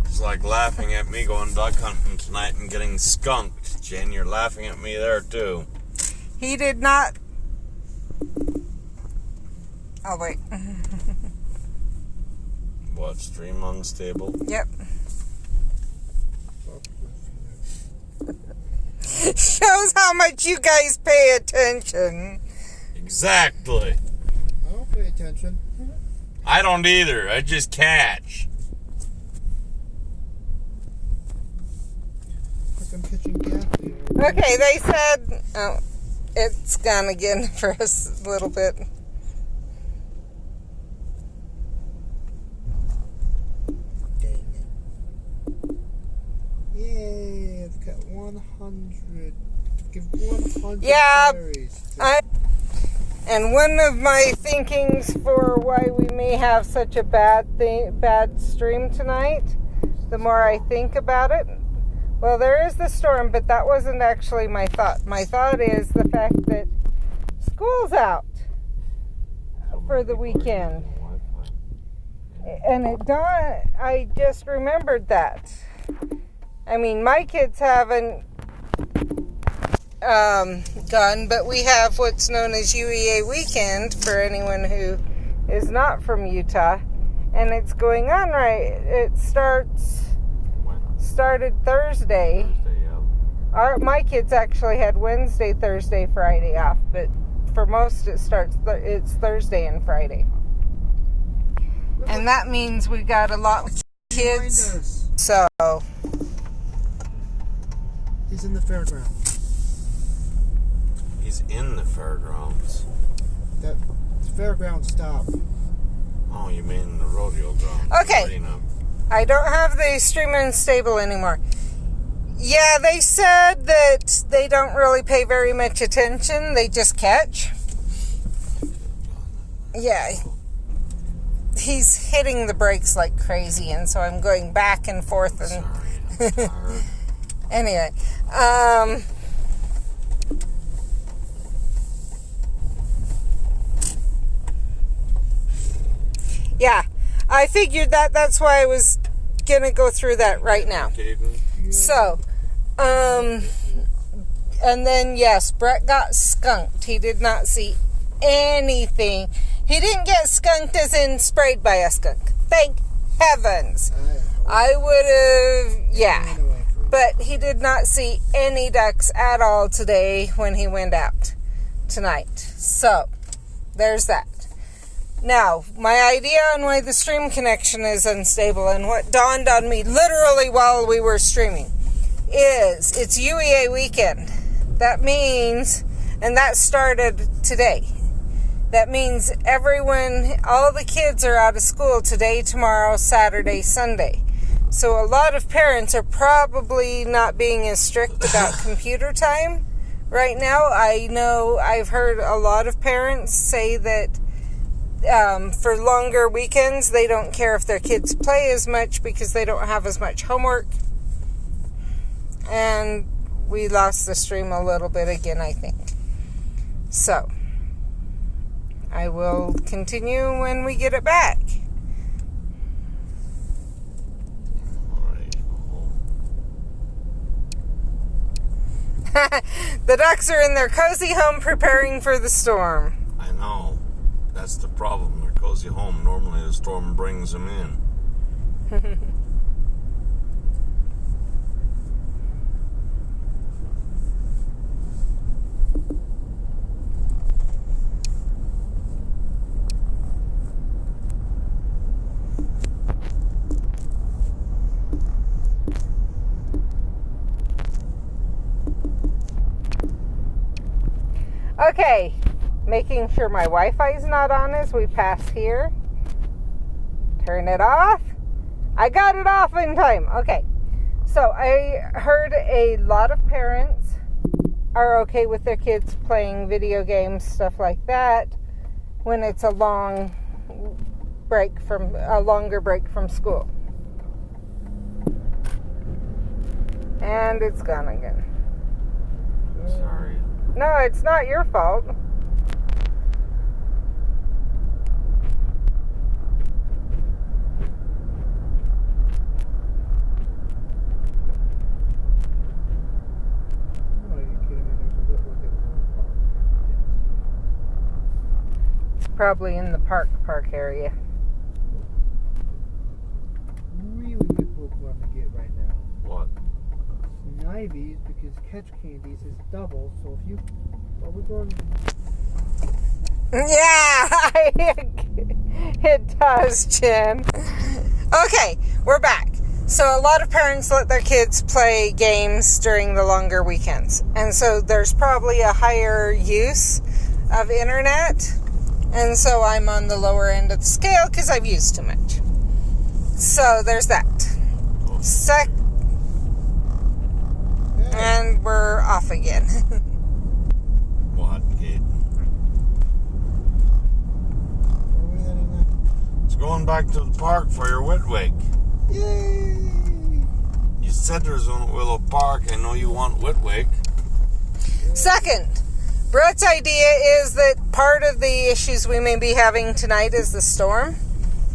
Speaker 2: It's like laughing at me going duck hunting tonight and getting skunked. Jen, you're laughing at me there, too.
Speaker 1: He did not... Oh, wait.
Speaker 2: What, stream unstable?
Speaker 1: Yep. Shows how much you guys pay attention.
Speaker 2: Exactly.
Speaker 3: I don't pay attention.
Speaker 2: I don't either. I just catch.
Speaker 3: Like I'm catching Gaffney.
Speaker 1: Okay, they said... Oh, it's gone again for us a little bit.
Speaker 3: Dang it. Yay, I've got 100. Give 100
Speaker 1: Yeah,
Speaker 3: berries.
Speaker 1: And one of my thinkings for why we may have such a bad stream tonight, the more I think about it, well, there is the storm, but that wasn't actually my thought. My thought is the fact that school's out for the weekend. And I just remembered that. I mean, my kids haven't gone, but we have what's known as UEA weekend for anyone who is not from Utah, and it's going on right. It started Thursday. My kids actually had Wednesday, Thursday, Friday off, but for most it's Thursday and Friday, and that means we got a lot of kids. So
Speaker 3: he's in the fairground.
Speaker 2: He's in the fairgrounds.
Speaker 3: That fairground stop.
Speaker 2: Oh, you mean the rodeo ground?
Speaker 1: Okay.
Speaker 2: Arena.
Speaker 1: I don't have the stream unstable anymore. Yeah, they said that they don't really pay very much attention. They just catch. Yeah. He's hitting the brakes like crazy, and so I'm going back and forth. And
Speaker 2: Sorry, that's hard.
Speaker 1: Anyway, yeah, I figured that's why I was gonna go through that right now. So, and then yes, Brett got skunked. He did not see anything. He didn't get skunked as in sprayed by a skunk. Thank heavens. I would have, yeah. But he did not see any ducks at all today when he went out tonight. So, there's that. Now, my idea on why the stream connection is unstable and what dawned on me literally while we were streaming is it's UEA weekend. That means, and that started today. That means all the kids are out of school today, tomorrow, Saturday, Sunday. So a lot of parents are probably not being as strict about computer time right now. I know I've heard a lot of parents say that for longer weekends, they don't care if their kids play as much because they don't have as much homework. And we lost the stream a little bit again, I think. So, I will continue when we get it back. The ducks are in their cozy home preparing for the storm.
Speaker 2: I know. That's the problem. Their cozy home. Normally the storm brings them in.
Speaker 1: Okay, making sure my Wi-Fi is not on as we pass here. Turn it off. I got it off in time. Okay, so I heard a lot of parents are okay with their kids playing video games, stuff like that, when it's a longer break from school. And it's gone again.
Speaker 2: Sorry.
Speaker 1: No, it's not your fault. Probably in the park area.
Speaker 3: Really good Pokemon to get right now.
Speaker 2: What?
Speaker 3: Ivies, because catch candies is double, so if you... Well, we're going...
Speaker 1: Yeah, it does, Jen. Okay, we're back. So a lot of parents let their kids play games during the longer weekends. And so there's probably a higher use of internet. And so I'm on the lower end of the scale because I've used too much. So there's that. And we're off again.
Speaker 2: What, kid?
Speaker 3: Where are we heading now?
Speaker 2: It's going back to the park for your Whitwick.
Speaker 3: Yay!
Speaker 2: You said there's one at Willow Park. I know you want Whitwick.
Speaker 1: Second, Brett's idea is that part of the issues we may be having tonight is the storm.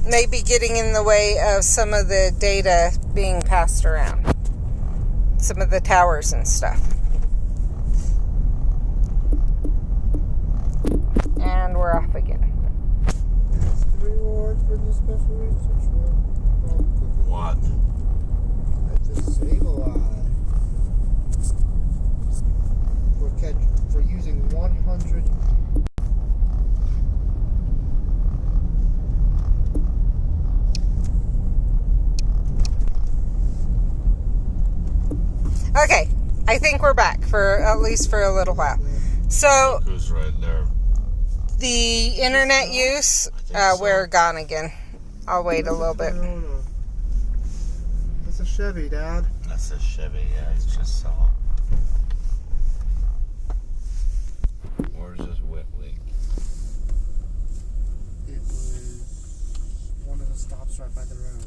Speaker 1: May be getting in the way of some of the data being passed around. Some of the towers and stuff. And we're off again.
Speaker 3: That's the reward for the special research room.
Speaker 2: What?
Speaker 3: That's a Sableye. For using 100...
Speaker 1: Okay, I think we're back for at least for a little while. So
Speaker 2: Who's right there?
Speaker 1: the internet use, we're gone again. I'll wait a little bit.
Speaker 3: That's a Chevy, Dad.
Speaker 2: That's a Chevy, yeah, he's just saw. Where's his Whitwick?
Speaker 3: It was one of the stops right by the road.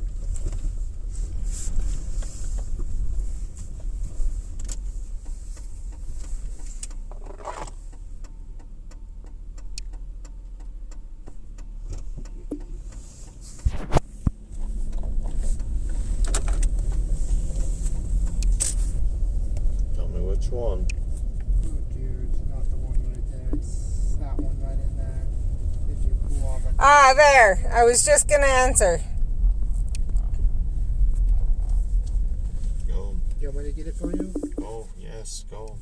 Speaker 2: Tell me which one.
Speaker 3: Oh dear, it's not the one right there. It's that one right in there. If you pull off a...
Speaker 1: Ah, there. I was just going to answer.
Speaker 2: Go.
Speaker 3: You want me to get it for you?
Speaker 2: Go. Yes, go.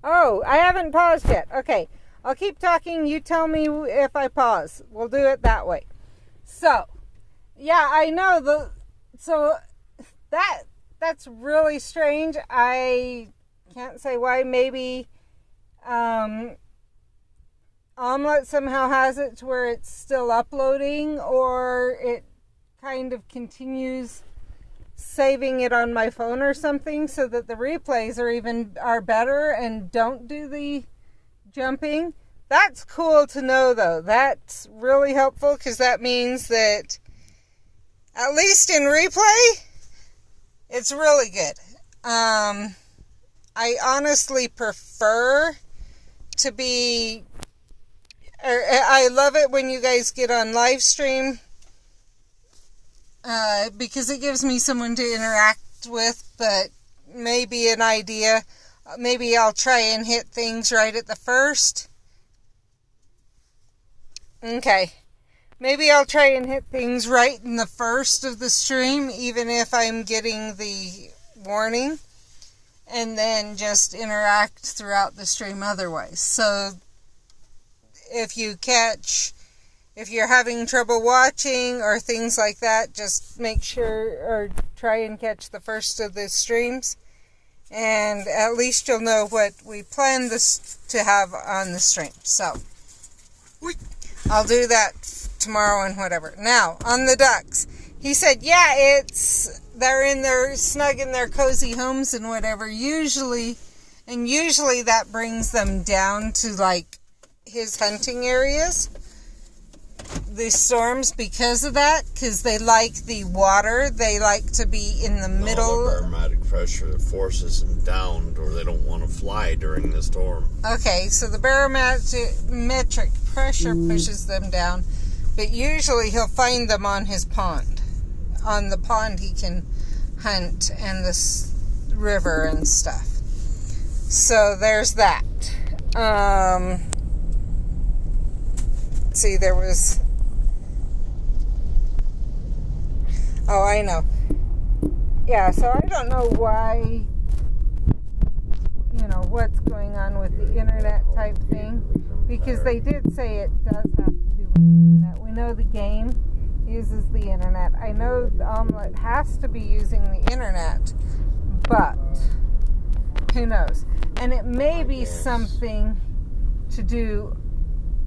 Speaker 1: Oh, I haven't paused yet. Okay, I'll keep talking. You tell me if I pause. We'll do it that way. So, yeah, I know that's really strange. I can't say why. Maybe Omlet somehow has it to where it's still uploading, or it kind of continues saving it on my phone or something, so that the replays are better and don't do the jumping. That's cool to know, though. That's really helpful, because that means that at least in replay, it's really good. I honestly prefer to be... I love it when you guys get on live stream, because it gives me someone to interact with, but maybe an idea. Maybe I'll try and hit things right at the first. Okay. Maybe I'll try and hit things right in the first of the stream, even if I'm getting the warning, and then just interact throughout the stream otherwise. So if you're having trouble watching or things like that, just make sure or try and catch the first of the streams. And at least you'll know what we plan this to have on the stream. So, I'll do that tomorrow and whatever. Now, on the ducks. He said, yeah, they're in their snug in their cozy homes and whatever. Usually that brings them down to like his hunting areas. The storms, because of that, because they like the water, they like to be in the middle.
Speaker 2: The barometric pressure forces them down, or they don't want to fly during the storm.
Speaker 1: Okay, so the barometric pressure pushes them down, but usually he'll find them on his pond. On the pond he can hunt, and the river and stuff. So there's that. See, there was... Oh, I know. Yeah, so I don't know why, what's going on with the internet type thing, because they did say it does have to do with the internet. We know the game uses the internet. I know the Omlet has to be using the internet, but who knows? And it may be something to do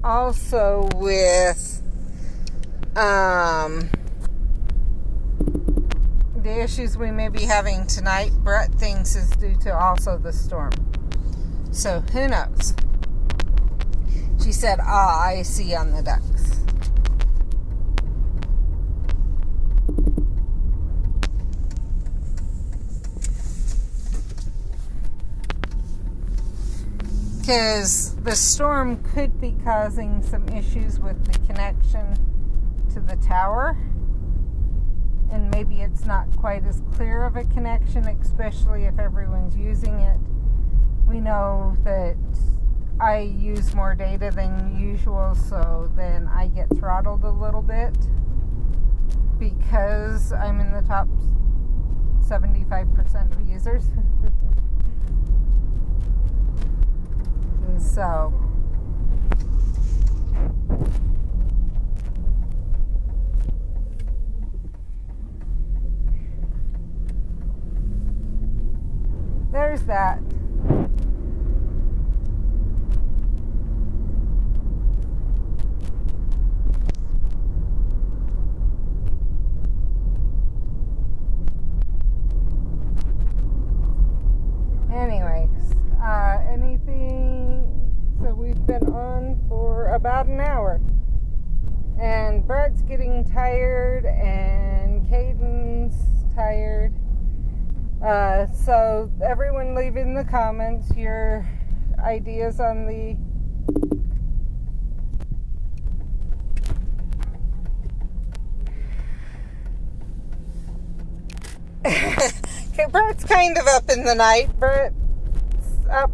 Speaker 1: also with the issues we may be having tonight. Brett thinks is due to also the storm. So who knows? She said, I see on the ducks. Because the storm could be causing some issues with the connection to the tower. And maybe it's not quite as clear of a connection, especially if everyone's using it. We know that I use more data than usual, so then I get throttled a little bit because I'm in the top 75% of users. So there's that. Anyways, so we've been on for about an hour. And Brett's getting tired and Caden's tired. So everyone leave in the comments your ideas on the okay, Brett's kind of up in the night. Brett's up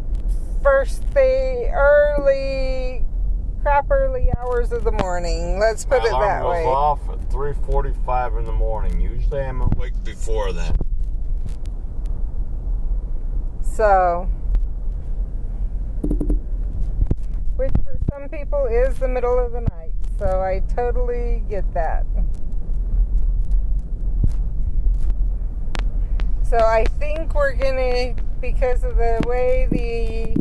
Speaker 1: early hours of the morning. Let's put it that way.
Speaker 2: Alarm goes off at 3:45 in the morning. Usually I'm awake before that.
Speaker 1: So, which for some people is the middle of the night. So I totally get that. So I think we're gonna, because of the way the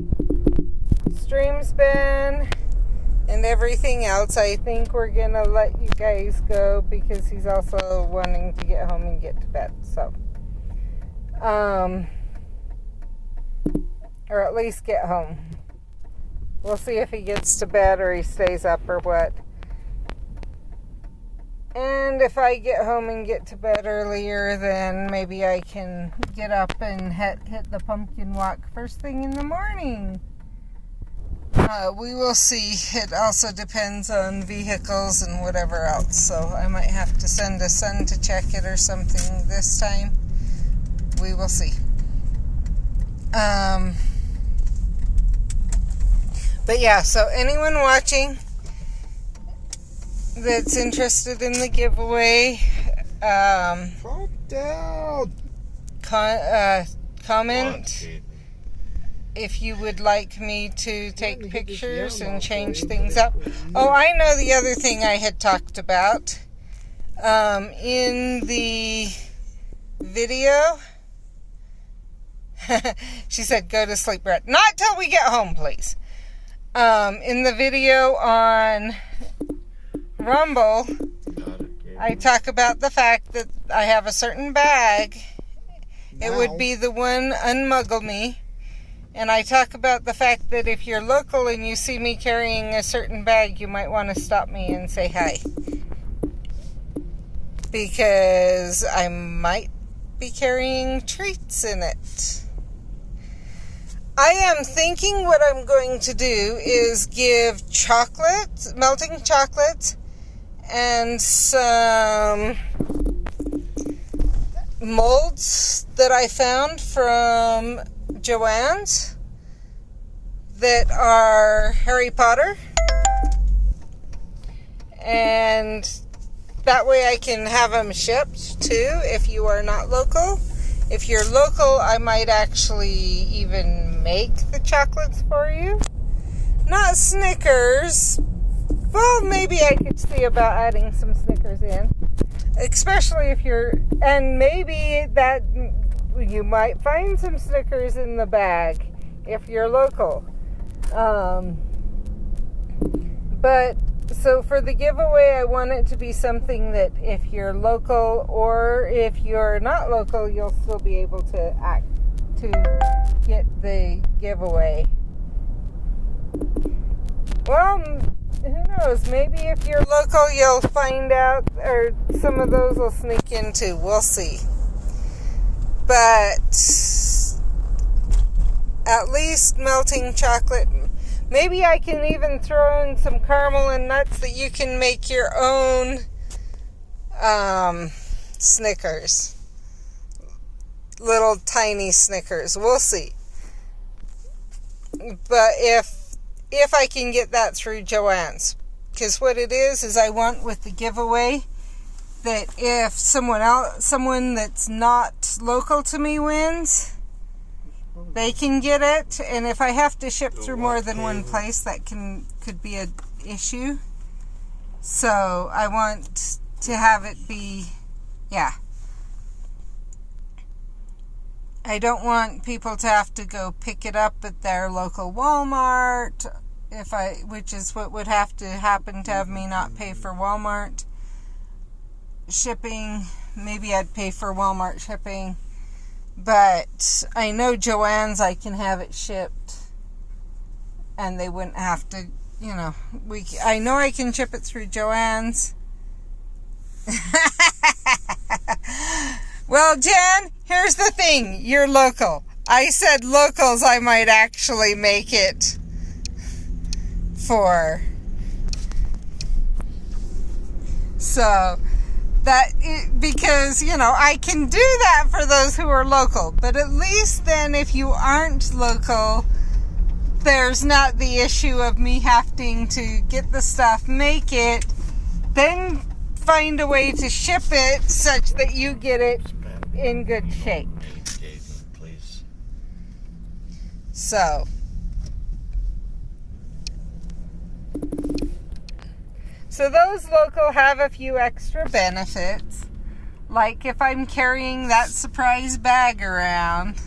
Speaker 1: stream's been and everything else, I think we're gonna let you guys go because he's also wanting to get home and get to bed. So, or at least get home. We'll see if he gets to bed or he stays up or what. And if I get home and get to bed earlier, then maybe I can get up and hit the pumpkin walk first thing in the morning. We will see. It also depends on vehicles and whatever else. So I might have to send a son to check it or something this time. We will see. But yeah, so anyone watching that's interested in the giveaway, comment if you would like me to take pictures and change things up. Oh, I know the other thing I had talked about in the video. She said, go to sleep, Brett. Not till we get home, please. In the video on Rumble, I talk about the fact that I have a certain bag. It would be the one Unmuggle Me. And I talk about the fact that if you're local and you see me carrying a certain bag, you might want to stop me and say hi. Because I might be carrying treats in it. I am thinking what I'm going to do is give chocolate, melting chocolate, and some molds that I found from Joann's that are Harry Potter. And that way I can have them shipped too if you are not local. If you're local, I might actually even make the chocolates for you. Not Snickers. Well, maybe I could see about adding some Snickers in. Especially if you're... And maybe that you might find some Snickers in the bag if you're local. But... So for the giveaway, I want it to be something that if you're local or if you're not local, you'll still be able to get the giveaway. Well, who knows? Maybe if you're local, you'll find out, or some of those will sneak in too. We'll see. But at least melting chocolate. Maybe I can even throw in some caramel and nuts that you can make your own Snickers. Little tiny Snickers. We'll see. But if I can get that through Joann's. Because what it is I want with the giveaway that if someone that's not local to me wins, they can get it, and if I have to ship through more than one place, that could be an issue. So I want to have it be, yeah. I don't want people to have to go pick it up at their local Walmart, which is what would have to happen to have me not pay for Walmart shipping. Maybe I'd pay for Walmart shipping. But I know Joann's, I can have it shipped, and they wouldn't have to, I know I can ship it through Joann's. Well, Jen, here's the thing. You're local. I said locals I might actually make it for. So... because, I can do that for those who are local. But at least then, if you aren't local, there's not the issue of me having to get the stuff, make it, then find a way to ship it such that you get it in good shape. So... So those local have a few extra benefits, like if I'm carrying that surprise bag around,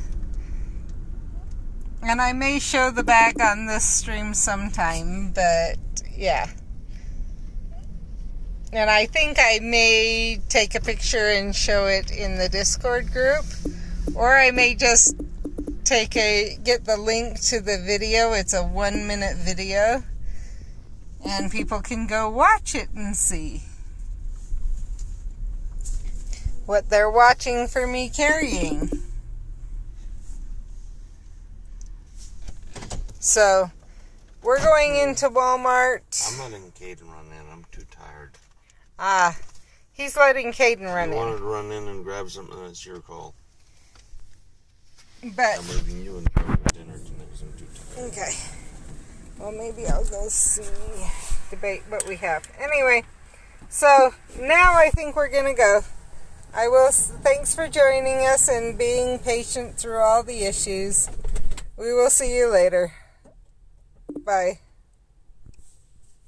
Speaker 1: and I may show the bag on this stream sometime, but yeah. And I think I may take a picture and show it in the Discord group, or I may just get the link to the video. It's a 1-minute video. And people can go watch it and see what they're watching for me carrying. So, we're going into Walmart.
Speaker 2: I'm letting Caden run in. I'm too tired.
Speaker 1: He's letting Caden run in.
Speaker 2: I wanted to run in and grab something. That's your call.
Speaker 1: But
Speaker 2: I'm leaving you in charge of dinner tonight because I'm too tired.
Speaker 1: Okay. Well, maybe I'll go debate what we have. Anyway, so now I think we're going to go. Thanks for joining us and being patient through all the issues. We will see you later. Bye.